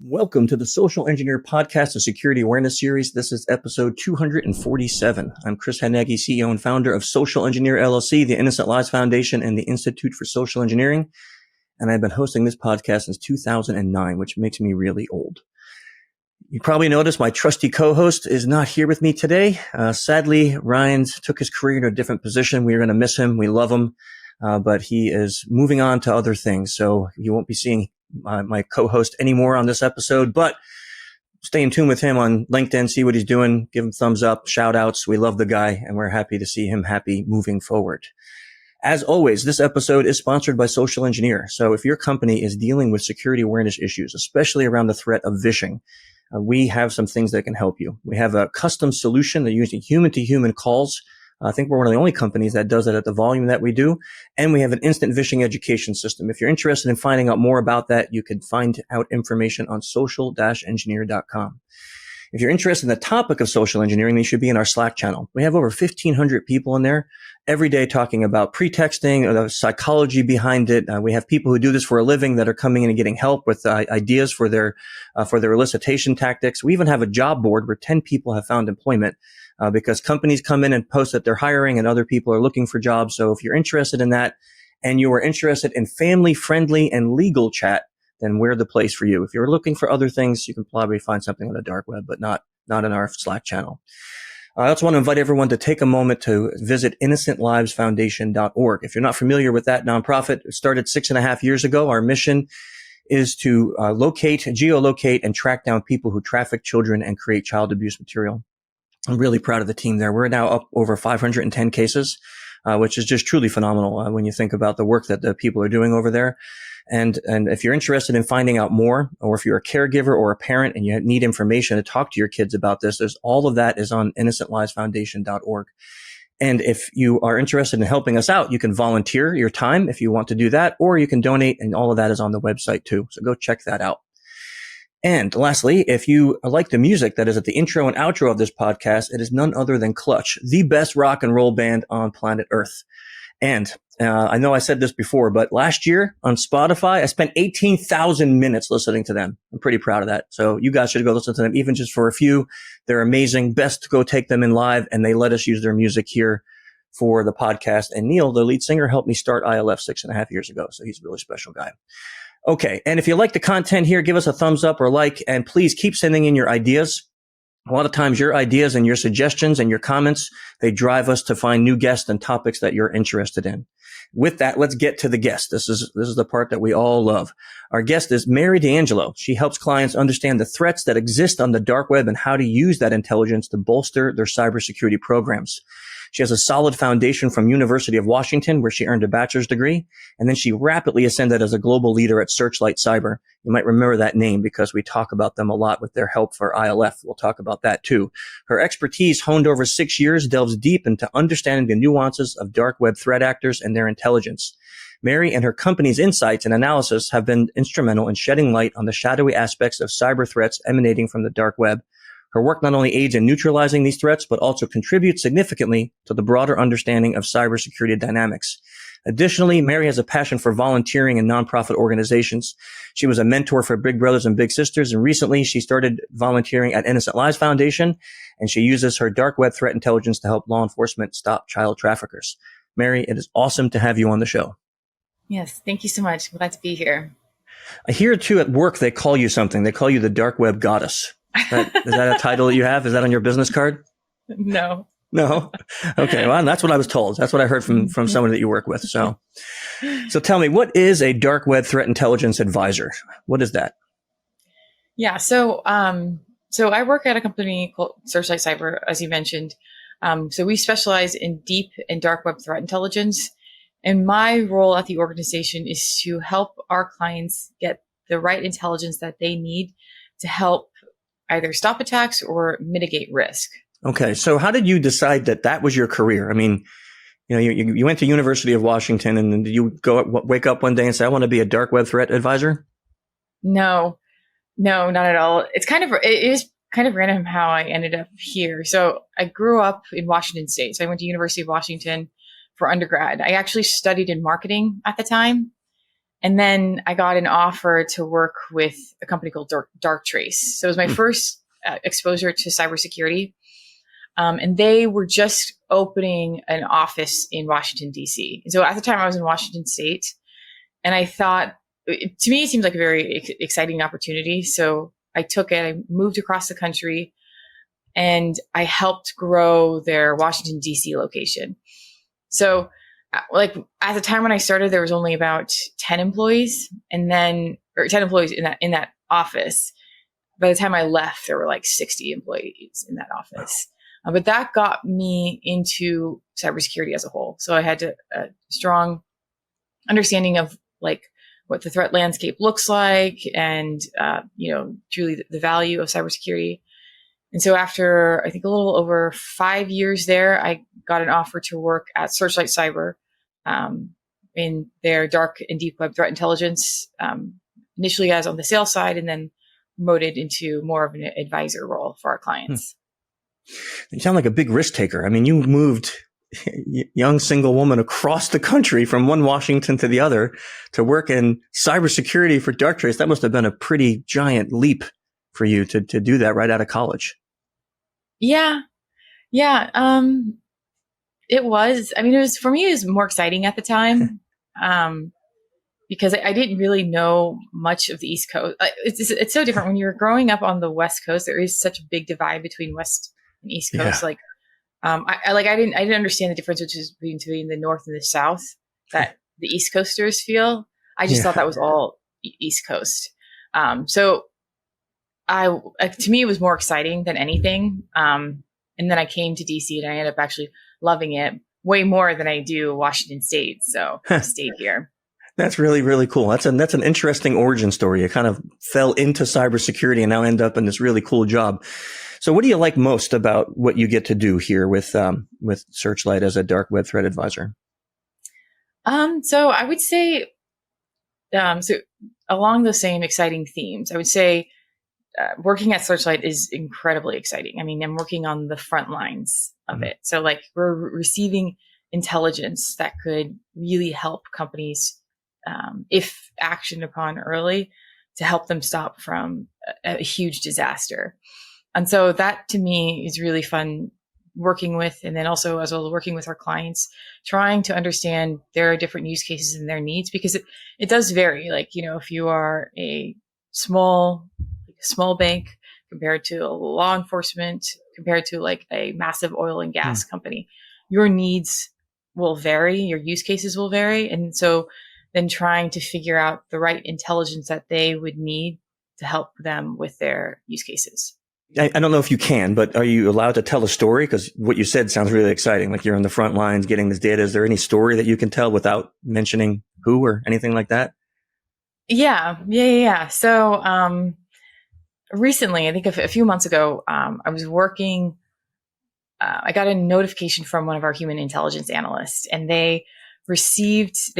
Welcome to the Social Engineer Podcast, a security awareness series. This is episode 247. I'm Chris Hanegi, CEO and founder of Social Engineer LLC, the Innocent Lives Foundation, and the Institute for Social Engineering. And I've been hosting this podcast since 2009, which makes me really old. You probably noticed my trusty co-host is not here with me today. Sadly, Ryan took his career to a different position. We're going to miss him. We love him. But he is moving on to other things. So you won't be seeing my co-host anymore on this episode, but stay in tune with him on LinkedIn, see what he's doing, give him thumbs up, shout outs. We love the guy and we're happy to see him happy moving forward. As always, this episode is sponsored by Social Engineer. So if your company is dealing with security awareness issues, especially around the threat of phishing, we have some things that can help you. We have a custom solution that uses human-to-human calls. I think we're one of the only companies that does it at the volume that we do. And we have an instant phishing education system. If you're interested in finding out more about that, you can find out information on social-engineer.com. If you're interested in the topic of social engineering, then you should be in our Slack channel. We have over 1,500 people in there every day talking about pretexting, or the psychology behind it. We have people who do this for a living that are coming in and getting help with ideas for their elicitation tactics. We even have a job board where 10 people have found employment because companies come in and post that they're hiring and other people are looking for jobs. So if you're interested in that and you are interested in family-friendly and legal chat, then we're the place for you. If you're looking for other things, you can probably find something on the dark web, but not in our Slack channel. I also want to invite everyone to take a moment to visit innocentlivesfoundation.org. If you're not familiar with that nonprofit, it started 6.5 years ago. Our mission is to geolocate, and track down people who traffic children and create child abuse material. I'm really proud of the team there. We're now up over 510 cases, which is just truly phenomenal when you think about the work that the people are doing over there. And if you're interested in finding out more, or if you're a caregiver or a parent and you need information to talk to your kids about this, all of that is on innocentlivesfoundation.org. And if you are interested in helping us out, you can volunteer your time if you want to do that, or you can donate, and all of that is on the website too. So go check that out. And lastly, if you like the music that is at the intro and outro of this podcast, it is none other than Clutch, the best rock and roll band on planet Earth. And I know I said this before, but last year on Spotify, I spent 18,000 minutes listening to them. I'm pretty proud of that. So you guys should go listen to them, even just for a few. They're amazing. Best to go take them in live, and they let us use their music here for the podcast. And Neil, the lead singer, helped me start ILF 6.5 years ago. So he's a really special guy. Okay. And if you like the content here, give us a thumbs up or like, and please keep sending in your ideas. A lot of times your ideas and your suggestions and your comments, they drive us to find new guests and topics that you're interested in. With that, let's get to the guest. This is the part that we all love. Our guest is Mary D'Angelo. She helps clients understand the threats that exist on the dark web and how to use that intelligence to bolster their cybersecurity programs. She has a solid foundation from University of Washington, where she earned a bachelor's degree, and then she rapidly ascended as a global leader at SearchLight Cyber. You might remember that name because we talk about them a lot with their help for ILF. We'll talk about that too. Her expertise, honed over 6 years, delves deep into understanding the nuances of dark web threat actors and their intelligence. Mary and her company's insights and analysis have been instrumental in shedding light on the shadowy aspects of cyber threats emanating from the dark web. Her work not only aids in neutralizing these threats, but also contributes significantly to the broader understanding of cybersecurity dynamics. Additionally, Mary has a passion for volunteering in nonprofit organizations. She was a mentor for Big Brothers and Big Sisters, and recently she started volunteering at Innocent Lives Foundation, and she uses her dark web threat intelligence to help law enforcement stop child traffickers. Mary, it is awesome to have you on the show. Yes, thank you so much. Glad to be here. I hear too at work they call you something. They call you the dark web goddess. Is that a title that you have? Is that on your business card? No. No? Okay. Well, that's what I was told. That's what I heard from someone that you work with. So tell me, what is a dark web threat intelligence advisor? What is that? Yeah. So I work at a company called SearchLight Cyber, as you mentioned. So we specialize in deep and dark web threat intelligence. And my role at the organization is to help our clients get the right intelligence that they need to help either stop attacks or mitigate risk. Okay. So how did you decide that was your career? I mean, you went to University of Washington, and then did you wake up one day and say, I want to be a dark web threat advisor? No, not at all. It is kind of random how I ended up here. So I grew up in Washington State. So I went to University of Washington for undergrad. I actually studied in marketing at the time. And then I got an offer to work with a company called Darktrace. So it was my first exposure to cybersecurity. And they were just opening an office in Washington, D.C. So at the time I was in Washington State, and I thought, to me, it seemed like a very exciting opportunity. So I took it, I moved across the country, and I helped grow their Washington, D.C. location. So like at the time when I started, there was only about 10 employees or 10 employees in that office. By the time I left, there were like 60 employees in that office. But that got me into cybersecurity as a whole. So I had a strong understanding of like what the threat landscape looks like and, truly the value of cybersecurity. And so after, I think a little over 5 years there, I got an offer to work at SearchLight Cyber in their dark and deep web threat intelligence, initially as on the sales side, and then promoted into more of an advisor role for our clients. You sound like a big risk taker. I mean, you moved young single woman across the country from one Washington to the other to work in cybersecurity for Darktrace. That must have been a pretty giant leap for you to do that right out of college. Yeah. It was, for me, it was more exciting at the time. Because I didn't really know much of the East Coast. It's so different when you're growing up on the West Coast. There is such a big divide between West and East Coast. Yeah. Like, I didn't understand the difference between the North and the South that the East Coasters feel. I just thought that was all East Coast. So to me, it was more exciting than anything. And then I came to DC and I ended up actually loving it way more than I do Washington State. So I stayed here. That's really, really cool. That's an interesting origin story. You kind of fell into cybersecurity and now end up in this really cool job. So what do you like most about what you get to do here with SearchLight as a dark web threat advisor? So I would say, so along the same exciting themes, I would say working at SearchLight is incredibly exciting. I mean, I'm working on the front lines of it. So like we're receiving intelligence that could really help companies, if actioned upon early, to help them stop from a huge disaster. And so that to me is really fun working with, and then also as well as working with our clients, trying to understand their different use cases and their needs, because it does vary. Like, if you are a small bank compared to a law enforcement, compared to like a massive oil and gas company, your needs will vary, your use cases will vary. And so then trying to figure out the right intelligence that they would need to help them with their use cases. I don't know if you can, but are you allowed to tell a story? Because what you said sounds really exciting. Like you're on the front lines getting this data. Is there any story that you can tell without mentioning who or anything like that? Yeah. So recently, I think a few months ago, I was working, I got a notification from one of our human intelligence analysts, and they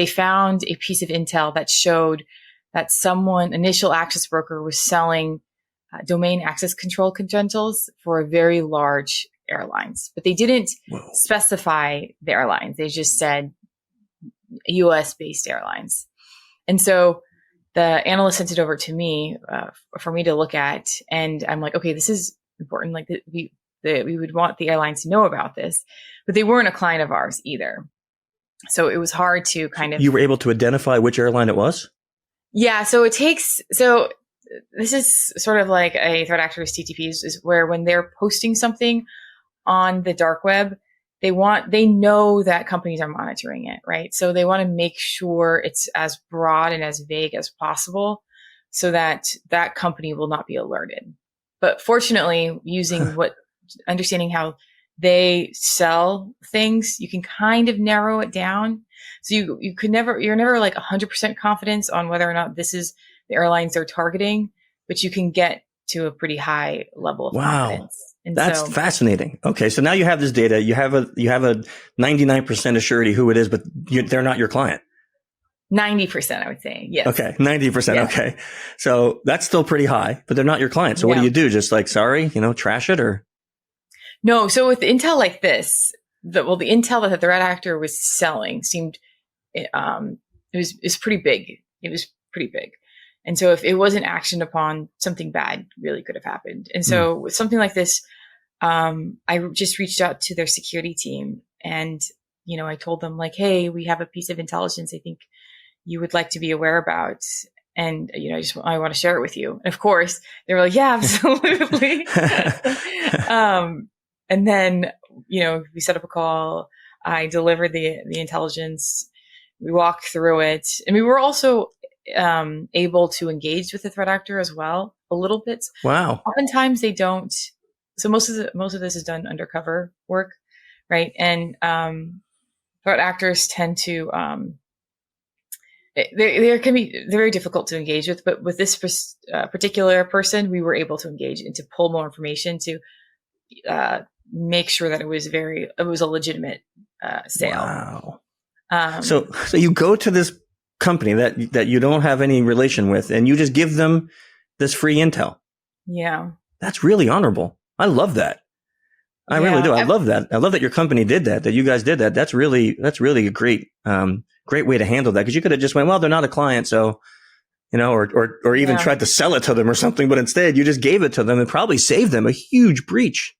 found a piece of intel that showed that initial access broker was selling domain access control credentials for very large airlines, but they didn't specify the airlines. They just said US based airlines. And so the analyst sent it over to me for me to look at. And I'm like, okay, this is important. Like we would want the airlines to know about this, but they weren't a client of ours either. So it was hard to kind of. You were able to identify which airline it was? Yeah. So this is sort of like a threat actor's TTPs, is where when they're posting something on the dark web, they know that companies are monitoring it, right? So they want to make sure it's as broad and as vague as possible so that that company will not be alerted. But fortunately, understanding how they sell things, you can kind of narrow it down. So you're never like 100% confidence on whether or not this is the airlines they're targeting, but you can get to a pretty high level of confidence. And that's fascinating. Okay. So now you have this data, you have a 99% assurity who it is, but they're not your client. 90%, I would say. Yes. Okay. 90%. Yeah. Okay. So that's still pretty high, but they're not your client. So what do you do? Just like, sorry, trash it or? No. So with intel like this, the intel that the threat actor was selling seemed, it was pretty big. it was pretty big. And so if it wasn't actioned upon, something bad really could have happened. And so with something like this, I just reached out to their security team and, I told them like, hey, we have a piece of intelligence I think you would like to be aware about. And, I want to share it with you. And of course they were like, yeah, absolutely. And then, we set up a call. I delivered the intelligence. We walked through it, and we were also able to engage with the threat actor as well a little bit. Wow. Oftentimes they don't. So most of this is done undercover work, right? And threat actors tend to they can be very difficult to engage with. But with this particular person, we were able to engage and to pull more information to make sure that it was a legitimate sale. Wow. So you go to this company that you don't have any relation with, and you just give them this free intel. Yeah. That's really honorable. I love that. I really do. I love that. I love that your company did that you guys did that. That's really a great way to handle that. Cause you could have just went, well, they're not a client. So, or even tried to sell it to them or something, but instead you just gave it to them and probably saved them a huge breach.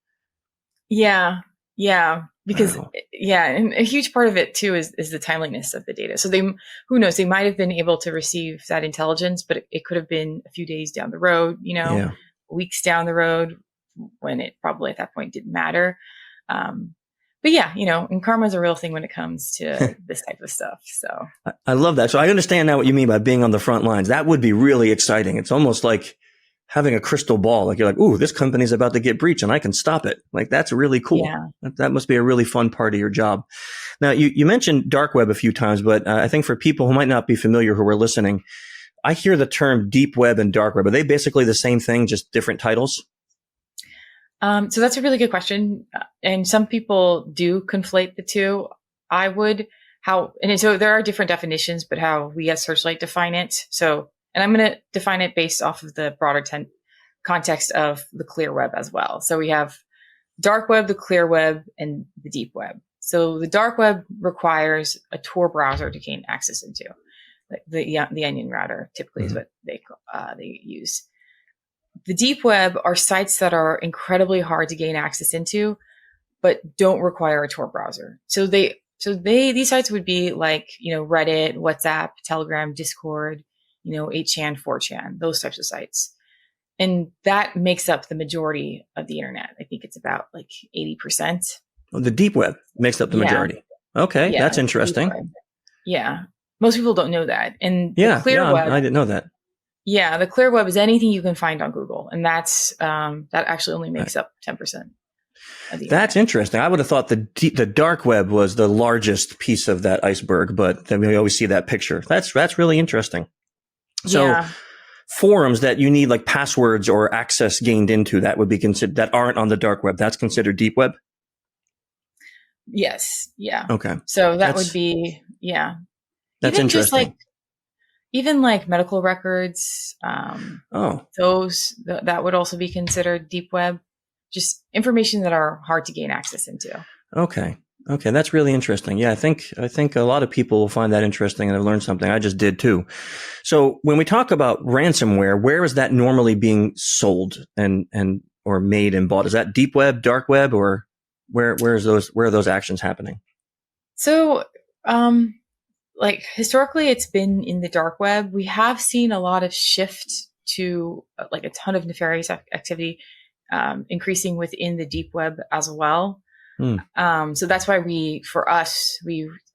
Yeah. Yeah. Because and a huge part of it too is the timeliness of the data. So who knows, they might have been able to receive that intelligence, but it could have been a few days down the road, weeks down the road, when it probably at that point didn't matter. But yeah, and karma is a real thing when it comes to this type of stuff. So I love that. So I understand now what you mean by being on the front lines. That would be really exciting. It's almost like having a crystal ball. Like you're like, ooh, this company's about to get breached and I can stop it. Like that's really cool. Yeah. That must be a really fun part of your job. Now you mentioned dark web a few times, but I think for people who might not be familiar who are listening, I hear the term deep web and dark web. Are they basically the same thing, just different titles? So that's a really good question. And some people do conflate the two. So there are different definitions, but how we at Searchlight define it. So, and I'm going to define it based off of the broader context of the clear web as well. So we have dark web, the clear web, and the deep web. So the dark web requires a Tor browser to gain access into. The onion router typically is what they use. The deep web are sites that are incredibly hard to gain access into, but don't require a Tor browser. So these sites would be like, Reddit, WhatsApp, Telegram, Discord, 8chan, 4chan, those types of sites. And that makes up the majority of the internet. I think it's about like 80%. Well, the deep web makes up the majority. Okay. Yeah, that's interesting. Yeah. Most people don't know that. And the clear web, I didn't know that. Yeah, the clear web is anything you can find on Google, and that's that actually only makes up 10% of the That's interesting. I would have thought the dark web was the largest piece of that iceberg, but then we always see that picture. That's really interesting. So forums that you need like passwords or access gained into, that would be considered, that aren't on the dark web, that's considered deep web? Yes. Yeah. Okay. So that would be, That's even interesting. Even like medical records, that would also be considered deep web, just information that are hard to gain access into. Okay. That's really interesting. Yeah. I think a lot of people will find that interesting and have learned something. I just did too. So when we talk about ransomware, where is that normally being sold and or made and bought? Is that deep web, dark web, or where are those actions happening? So, like historically, it's been in the dark web. We have seen a lot of shift to like a ton of nefarious activity, increasing within the deep web as well. So that's why we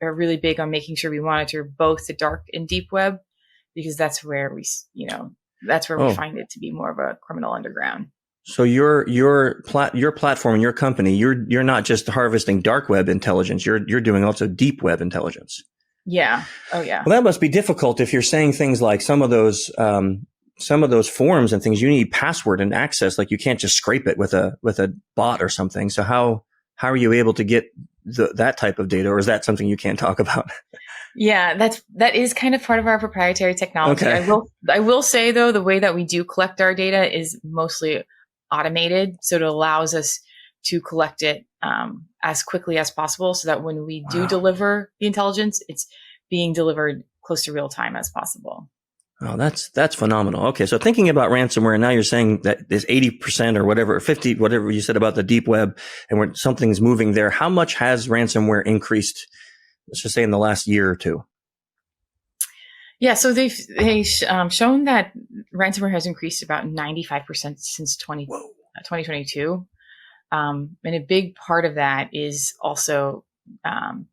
are really big on making sure we monitor both the dark and deep web, because that's where we find it to be more of a criminal underground. So your platform and your company, you're not just harvesting dark web intelligence. You're doing also deep web intelligence. Yeah. Oh yeah. Well, that must be difficult if you're saying things like some of those forums and things, you need password and access. Like you can't just scrape it with a bot or something. So how are you able to get that type of data, or is that something you can't talk about? Yeah, that is kind of part of our proprietary technology. Okay. I will say though, the way that we do collect our data is mostly automated. So it allows us to collect it as quickly as possible, so that when we do deliver the intelligence, it's being delivered close to real time as possible. Oh, that's phenomenal. Okay, so thinking about ransomware, now you're saying that there's 80% or whatever, 50, whatever you said about the deep web, and when something's moving there, how much has ransomware increased, let's just say in the last year or two? Yeah, so they've shown that ransomware has increased about 95% since 2022. And a big part of that is also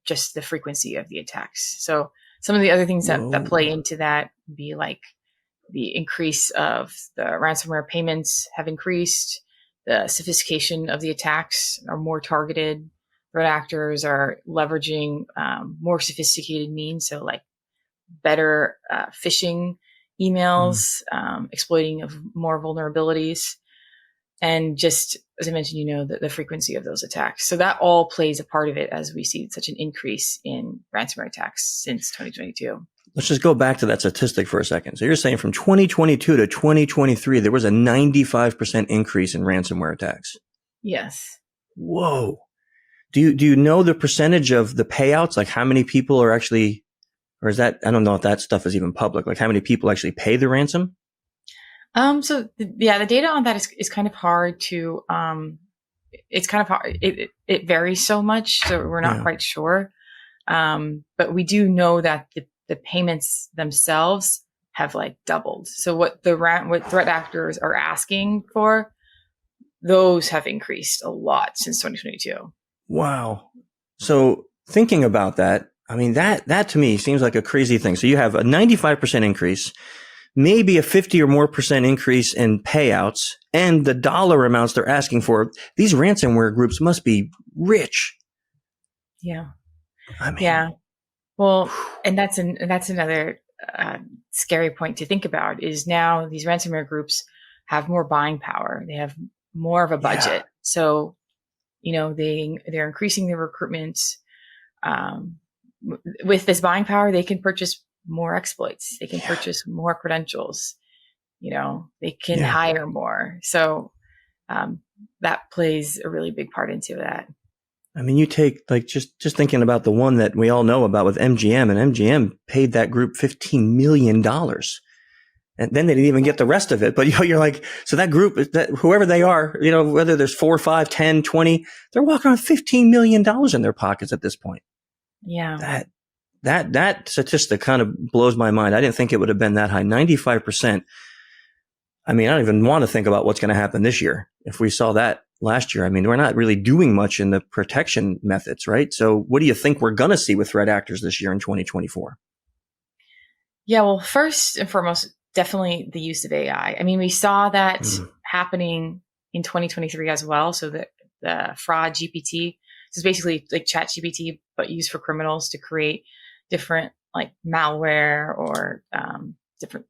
just the frequency of the attacks. So some of the other things that play into that would be like the increase of the ransomware payments have increased, the sophistication of the attacks are more targeted, threat actors are leveraging more sophisticated means, so like better phishing emails, exploiting of more vulnerabilities, and just, as I mentioned, the frequency of those attacks. So that all plays a part of it as we see such an increase in ransomware attacks since 2022. Let's just go back to that statistic for a second. So you're saying from 2022 to 2023, there was a 95% increase in ransomware attacks. Yes. Whoa. Do you know the percentage of the payouts? Like how many people are actually, or is that, I don't know if that stuff is even public, like how many people actually pay the ransom? The data on that is kind of hard to, it's kind of hard. It varies so much, so we're not quite sure. But we do know that the payments themselves have like doubled. So what threat actors are asking for, those have increased a lot since 2022. Wow. So thinking about that, I mean, that to me seems like a crazy thing. So you have a 95% increase, maybe a 50 or more percent increase in payouts, and the dollar amounts they're asking for. These ransomware groups must be rich. Yeah. I mean, yeah. Well, and that's another scary point to think about is now these ransomware groups have more buying power. They have more of a budget. Yeah. So, they're increasing their recruitment. With this buying power, they can purchase more exploits. They can purchase more credentials. They can hire more. So that plays a really big part into that. I mean, you take like just thinking about the one that we all know about with MGM, and MGM paid that group $15 million. And then they didn't even get the rest of it. But you're like, so that group, that whoever they are, whether there's 4, 5, 10, 20, they're walking around $15 million in their pockets at this point. Yeah. That statistic kind of blows my mind. I didn't think it would have been that high. 95%. I mean, I don't even want to think about what's going to happen this year. If we saw that last year, I mean, we're not really doing much in the protection methods, right? So what do you think we're going to see with threat actors this year in 2024? Yeah, well, first and foremost, definitely the use of AI. I mean, we saw that happening in 2023 as well. So the fraud GPT, so it's basically like chat GPT, but used for criminals to create different like malware or different,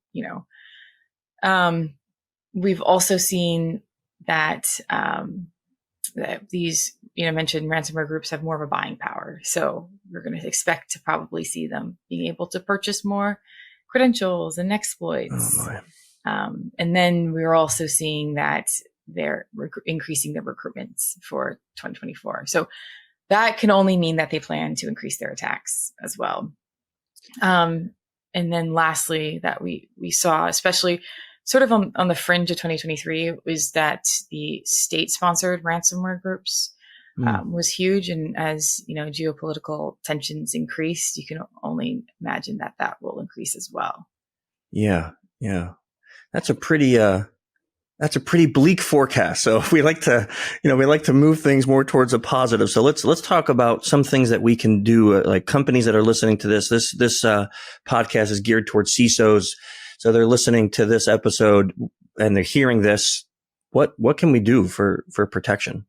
we've also seen that these, mentioned ransomware groups have more of a buying power. So we're going to expect to probably see them being able to purchase more credentials and exploits. Oh my. And then we're also seeing that they're increasing their recruitments for 2024. So that can only mean that they plan to increase their attacks as well. And then lastly, that we saw, especially sort of on the fringe of 2023, was that the state-sponsored ransomware groups was huge. And as geopolitical tensions increased, you can only imagine that will increase as well. Yeah. That's a pretty bleak forecast. So we like to move things more towards a positive. So let's talk about some things that we can do, like companies that are listening to this. This podcast is geared towards CISOs. So they're listening to this episode and they're hearing this. What can we do for protection?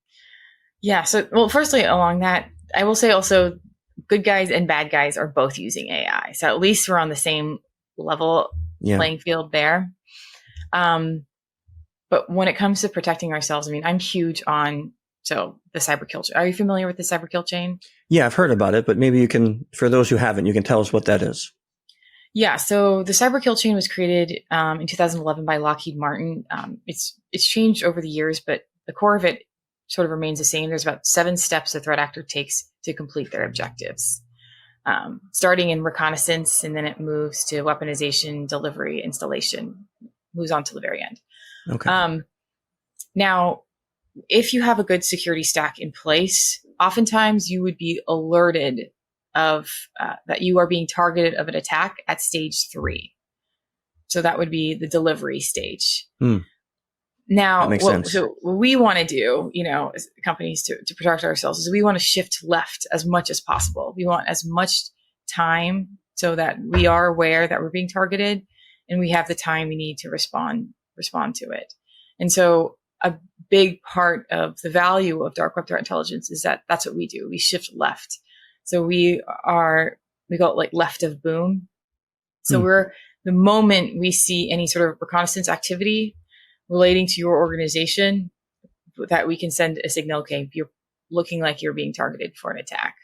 Yeah. So, well, firstly, along that, I will say also good guys and bad guys are both using AI. So at least we're on the same level playing field there. But when it comes to protecting ourselves, I mean, I'm huge on the cyber kill chain. Are you familiar with the cyber kill chain? Yeah, I've heard about it, but maybe you can, for those who haven't, you can tell us what that is. Yeah, so the cyber kill chain was created in 2011 by Lockheed Martin. It's changed over the years, but the core of it sort of remains the same. There's about 7 steps a threat actor takes to complete their objectives. starting in reconnaissance, and then it moves to weaponization, delivery, installation, moves on to the very end. Okay. Now, if you have a good security stack in place, oftentimes you would be alerted of that you are being targeted of an attack at stage 3. So that would be the delivery stage. Now, that makes sense. So what we want to do, as companies to protect ourselves, is we want to shift left as much as possible. We want as much time so that we are aware that we're being targeted, and we have the time we need to respond to it. And so a big part of the value of dark web threat intelligence is that that's what we do. We shift left. So we call it like left of boom. So the moment we see any sort of reconnaissance activity relating to your organization, that we can send a signal, okay, you're looking like you're being targeted for an attack.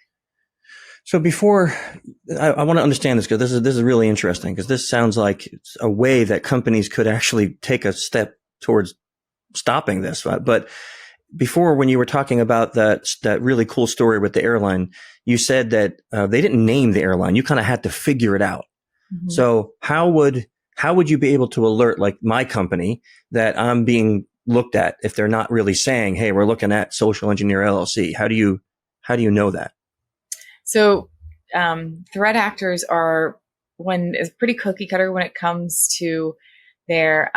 So before, I want to understand this, because this is really interesting, because this sounds like a way that companies could actually take a step towards stopping this. But before, when you were talking about that really cool story with the airline, you said that they didn't name the airline. You kind of had to figure it out. Mm-hmm. So how would you be able to alert, like, my company that I'm being looked at if they're not really saying, hey, we're looking at Social Engineer LLC? How do you know that? So threat actors is pretty cookie cutter when it comes to their,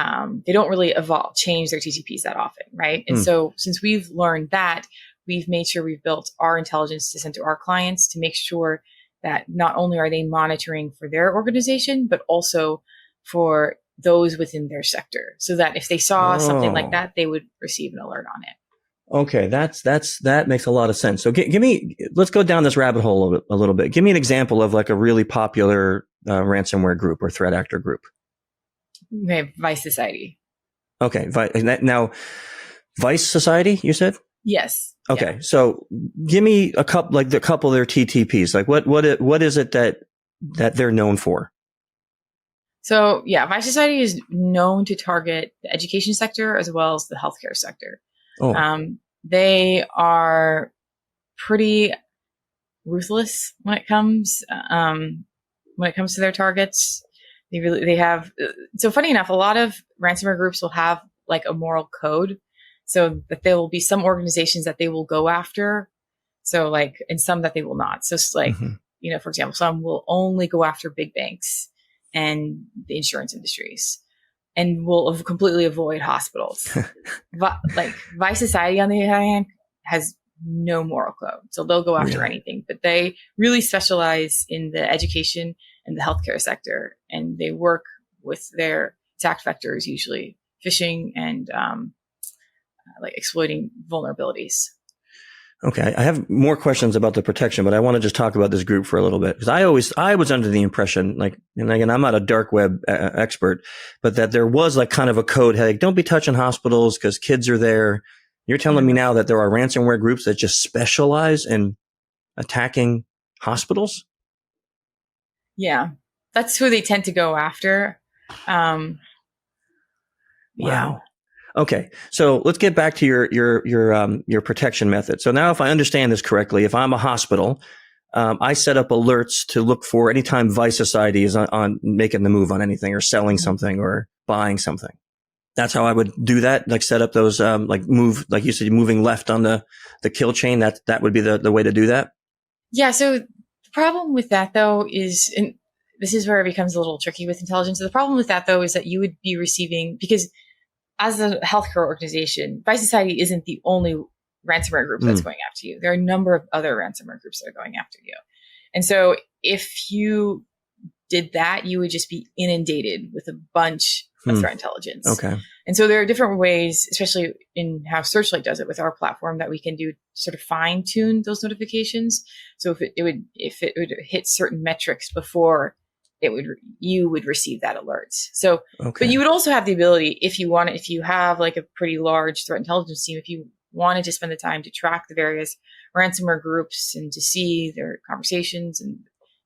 they don't really change their TTPs that often, right? And so since we've learned that, we've made sure we've built our intelligence to send to our clients to make sure that not only are they monitoring for their organization, but also for those within their sector, so that if they saw something like that, they would receive an alert on it. Okay, that makes a lot of sense. So let's go down this rabbit hole a little bit. Give me an example of like a really popular ransomware group or threat actor group. Okay, Vice Society. Okay, now Vice Society, you said? Yes. Okay, yeah. So give me a couple of their TTPs. Like what is it that they're known for? So yeah, Vice Society is known to target the education sector as well as the healthcare sector. They are pretty ruthless when it comes to their targets. They have, so funny enough, a lot of ransomware groups will have like a moral code, so that there will be some organizations that they will go after. So like, and some that they will not. So it's like, for example, some will only go after big banks and the insurance industries, and will completely avoid hospitals. Like Vice Society, on the other hand, has no moral code. So they'll go after anything, but they really specialize in the education and the healthcare sector. And they work with their attack vectors, usually phishing and like exploiting vulnerabilities. Okay. I have more questions about the protection, but I want to just talk about this group for a little bit, because I was under the impression, like, and again, I'm not a dark web expert, but that there was like kind of a code, like, don't be touching hospitals because kids are there. You're telling me now that there are ransomware groups that just specialize in attacking hospitals? Yeah, that's who they tend to go after. Wow. Okay, so let's get back to your protection method. So now, if I understand this correctly, if I'm a hospital, I set up alerts to look for anytime Vice Society is on making the move on anything or selling something or buying something. That's how I would do that. Like set up those like you said, moving left on the kill chain. That would be the way to do that. Yeah. So the problem with that though is, and this is where it becomes a little tricky with intelligence. The problem with that though is that you would be receiving, because as a healthcare organization, Vice Society isn't the only ransomware group that's going after you. There are a number of other ransomware groups that are going after you. And so if you did that, you would just be inundated with a bunch of threat intelligence. Okay. And so there are different ways, especially in how SearchLight does it with our platform, that we can do sort of fine tune those notifications. So if it would hit certain metrics before you would receive that alert. So, but you would also have the ability, if you have like a pretty large threat intelligence team, if you wanted to spend the time to track the various ransomware groups and to see their conversations and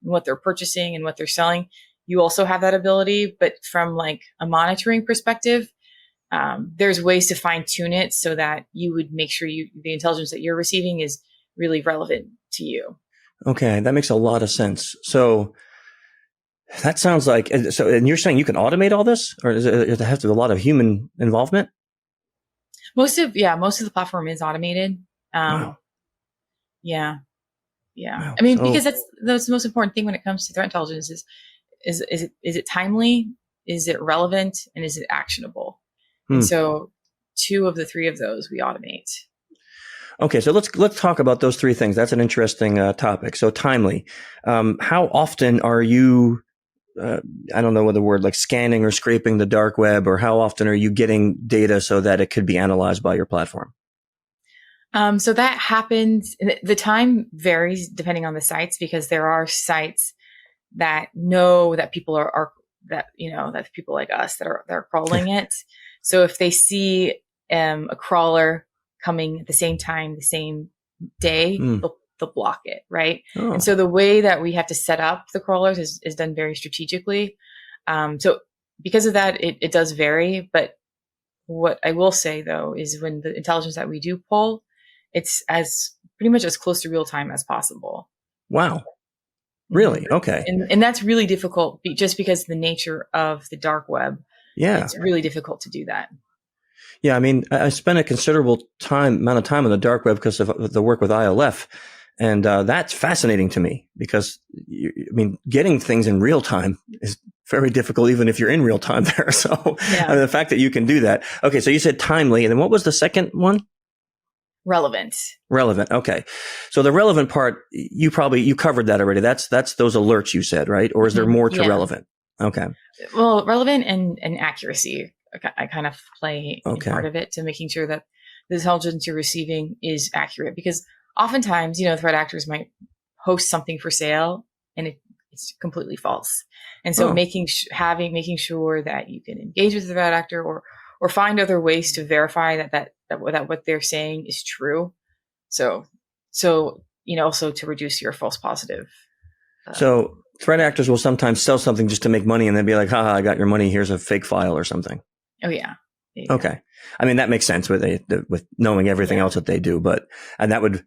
what they're purchasing and what they're selling, you also have that ability. But from like a monitoring perspective, there's ways to fine tune it so that you would make sure the intelligence that you're receiving is really relevant to you. Okay, that makes a lot of sense. So that sounds like, and you're saying you can automate all this, or does it have to be a lot of human involvement? Most of the platform is automated. Wow. Yeah. Yeah. Wow. I mean, because So, that's the most important thing when it comes to threat intelligence is it timely? Is it relevant? And is it actionable? And hmm. so two of the three of those we automate. Okay, so let's talk about those three things. That's an interesting topic. So timely. How often are you? I don't know what the word, like scanning or scraping the dark web, or how often are you getting data so that it could be analyzed by your platform? So that happens. The time varies depending on the sites because there are sites that know that people are that that people like us that are crawling it. So if they see a crawler coming at the same time, the same day, Mm. they'll block it, right? And Oh, so the way that we have to set up the crawlers is done very strategically. So because of that, it does vary. But what I will say though is when the intelligence that we do pull, it's as pretty much as close to real time as possible. wow. Mm-hmm. Really? Okay. And that's really difficult just because of the nature of the dark web. Yeah. It's really difficult to do that. Yeah. I mean, I spent a considerable amount of time on the dark web because of the work with ILF. And that's fascinating to me because, I mean, getting things in real time is very difficult, even if you're in real time there. So Yeah. I mean, the fact that you can do that. Okay. So you said timely. And then what was the second one? Relevant. Relevant. Okay. So the relevant part, you covered that already. That's those alerts you said, right? Or is there more to Yeah. relevant? Okay. Well, relevant and accuracy. I kind of play in Okay. part of it to making sure that the intelligence you're receiving is accurate because oftentimes, threat actors might post something for sale and it's completely false. And so Oh. making sure that you can engage with the threat actor or find other ways to verify that what they're saying is true. So also to reduce your false positive. So threat actors will sometimes sell something just to make money and then be like, haha, I got your money. Here's a fake file or something. Oh yeah. Okay. I mean, that makes sense with knowing everything else that they do, and that would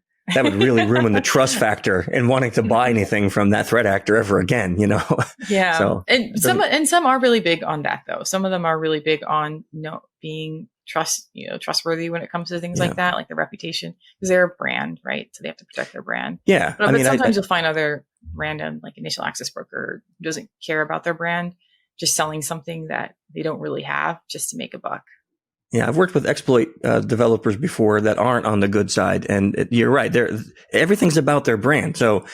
really ruin the trust factor in wanting to buy anything from that threat actor ever again, Yeah. So some are really big on that though. Some of them are really big on being trustworthy when it comes to things like that, like their reputation, because they're a brand, right? So they have to protect their brand. Yeah. But sometimes you'll find other random like initial access broker who doesn't care about their brand, just selling something that they don't really have just to make a buck. Yeah, I've worked with exploit developers before that aren't on the good side, and you're right. Everything's about their brand. So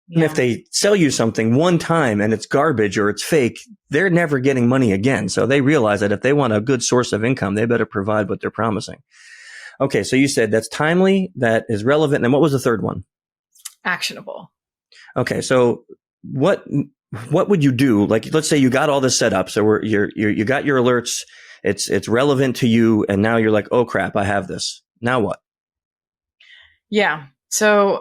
even if they sell you something one time and it's garbage or it's fake, they're never getting money again. So they realize that if they want a good source of income, they better provide what they're promising. Okay, so you said that's timely, that is relevant, and what was the third one? Actionable. Okay, so what would you do? Like, let's say you got all this set up, so you got your alerts. It's relevant to you, and now you're like, oh crap, I have this. Now what? Yeah. So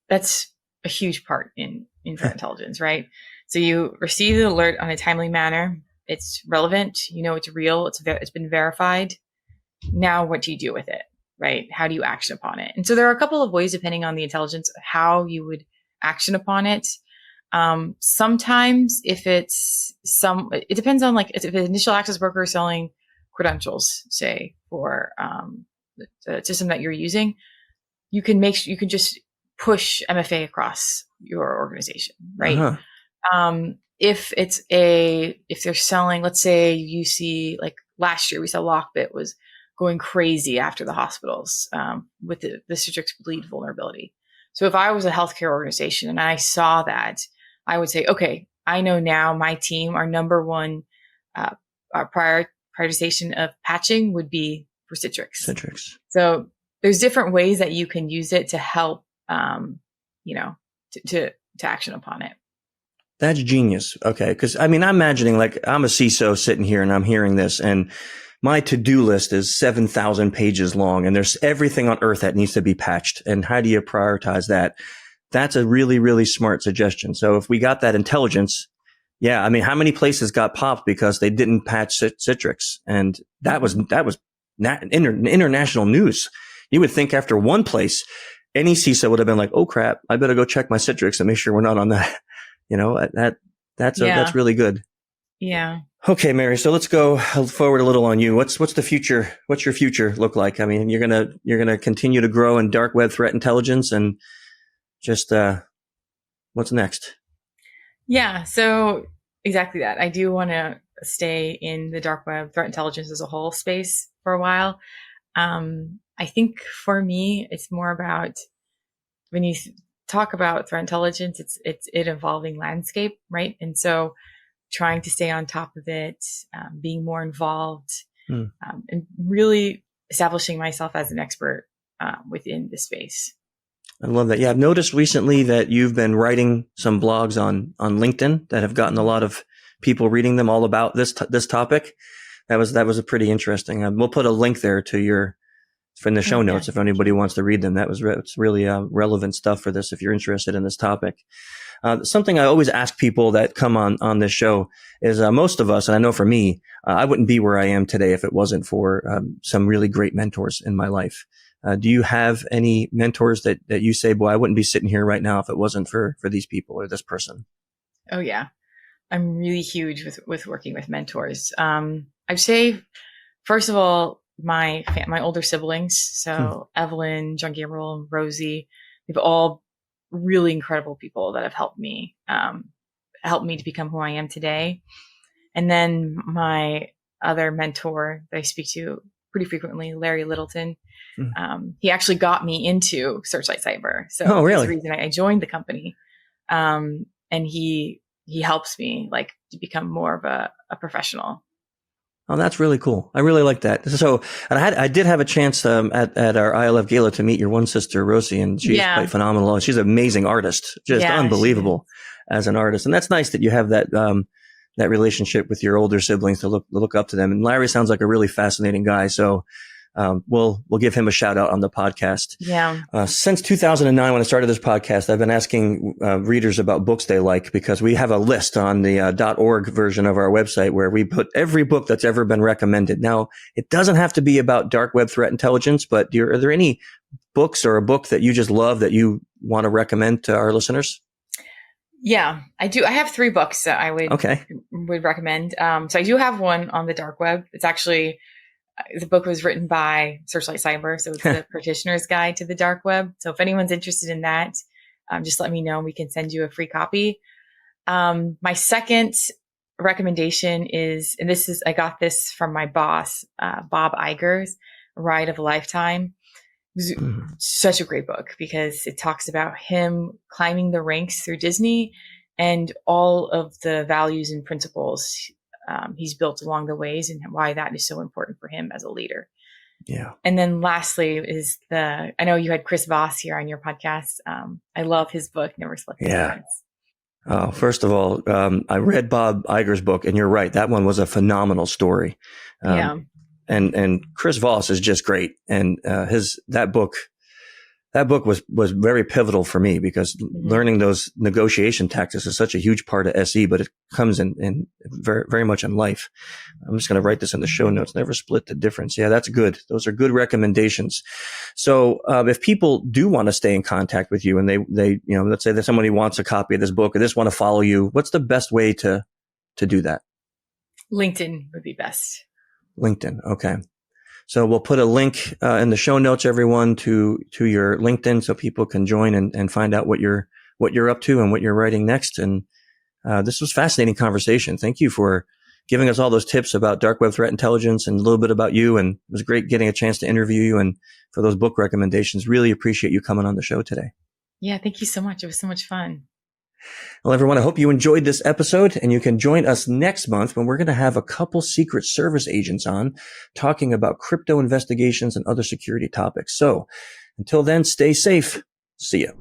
that's a huge part in threat intelligence, right? So you receive the alert on a timely manner. It's relevant. It's real. It's been verified. Now what do you do with it, right? How do you action upon it? And so there are a couple of ways, depending on the intelligence, how you would action upon it. Sometimes it depends on if an initial access broker is selling credentials, say for the system that you're using, you can just push MFA across your organization, right? Uh-huh. If they're selling, let's say you see like last year we saw Lockbit was going crazy after the hospitals with the Citrix bleed vulnerability. So if I was a healthcare organization and I saw that, I would say, okay, I know now my team, our number one prioritization of patching would be for Citrix. So there's different ways that you can use it to help, to action upon it. That's genius. Okay. Because I'm imagining like I'm a CISO sitting here and I'm hearing this, and my to-do list is 7,000 pages long, and there's everything on earth that needs to be patched. And how do you prioritize that? That's a really, really smart suggestion. So if we got that intelligence, how many places got popped because they didn't patch Citrix? And that was international news. You would think after one place, any CISO would have been like, oh crap, I better go check my Citrix and make sure we're not on that. That's really good. Yeah. Okay, Mary. So let's go forward a little on you. What's the future? What's your future look like? I mean, you're gonna continue to grow in dark web threat intelligence, and just what's next? Yeah. So exactly that. I do want to stay in the dark web threat intelligence as a whole space for a while. I think for me, it's more about when you talk about threat intelligence, it's an evolving landscape, right? And so trying to stay on top of it, being more involved, and really establishing myself as an expert within the space. I love that. Yeah, I've noticed recently that you've been writing some blogs on LinkedIn that have gotten a lot of people reading them all about this topic. That was a pretty interesting. We'll put a link there to from the show notes if anybody wants to read them. It's really relevant stuff for this if you're interested in this topic. Something I always ask people that come on this show is most of us, and I know for me, I wouldn't be where I am today if it wasn't for some really great mentors in my life. Do you have any mentors that you say, boy, I wouldn't be sitting here right now if it wasn't for these people or this person? Oh yeah. I'm really huge with working with mentors. I'd say, first of all, my older siblings, so Evelyn, John Gabriel, Rosie, they've all really incredible people that have helped me to become who I am today. And then my other mentor that I speak to pretty frequently, Larry Littleton, he actually got me into SearchLight Cyber. So that's the reason I joined the company. And he helps me to become more of a professional. Oh, that's really cool. I really like that. So, and I did have a chance at our ILF gala to meet your one sister, Rosie, and she's quite phenomenal. She's an amazing artist, just unbelievable as an artist. And that's nice that you have that relationship with your older siblings to look up to them. And Larry sounds like a really fascinating guy. So, we'll give him a shout out on the podcast. Yeah. Since 2009, when I started this podcast, I've been asking readers about books they like, because we have a list on the .org version of our website where we put every book that's ever been recommended. Now, it doesn't have to be about dark web threat intelligence, but are there any books or a book that you just love that you want to recommend to our listeners? Yeah, I do. I have 3 books that I would recommend. So I do have one on the dark web. It's actually the book was written by SearchLight Cyber, so it's the practitioner's guide to the dark web. So if anyone's interested in that, just let me know. We can send you a free copy. My second recommendation is, and I got this from my boss, Bob Iger's Ride of a Lifetime. It was such a great book because it talks about him climbing the ranks through Disney and all of the values and principles he's built along the ways and why that is so important for him as a leader. Yeah. And then lastly is I know you had Chris Voss here on your podcast. I love his book, Never Slept in Silence. Oh, first of all, I read Bob Iger's book, and you're right. That one was a phenomenal story. And Chris Voss is just great. And that book was very pivotal for me because learning those negotiation tactics is such a huge part of SE, but it comes in very, very much in life. I'm just going to write this in the show notes. Never split the difference. Yeah, that's good. Those are good recommendations. So, if people do want to stay in contact with you and they, let's say that somebody wants a copy of this book or just want to follow you, what's the best way to do that? LinkedIn would be best. LinkedIn. Okay. So we'll put a link in the show notes, everyone, to your LinkedIn so people can join and find out what you're up to and what you're writing next. And this was a fascinating conversation. Thank you for giving us all those tips about dark web threat intelligence and a little bit about you. And it was great getting a chance to interview you and for those book recommendations. Really appreciate you coming on the show today. Yeah, thank you so much. It was so much fun. Well, everyone, I hope you enjoyed this episode, and you can join us next month when we're going to have a couple Secret Service agents on talking about crypto investigations and other security topics. So until then, stay safe. See ya.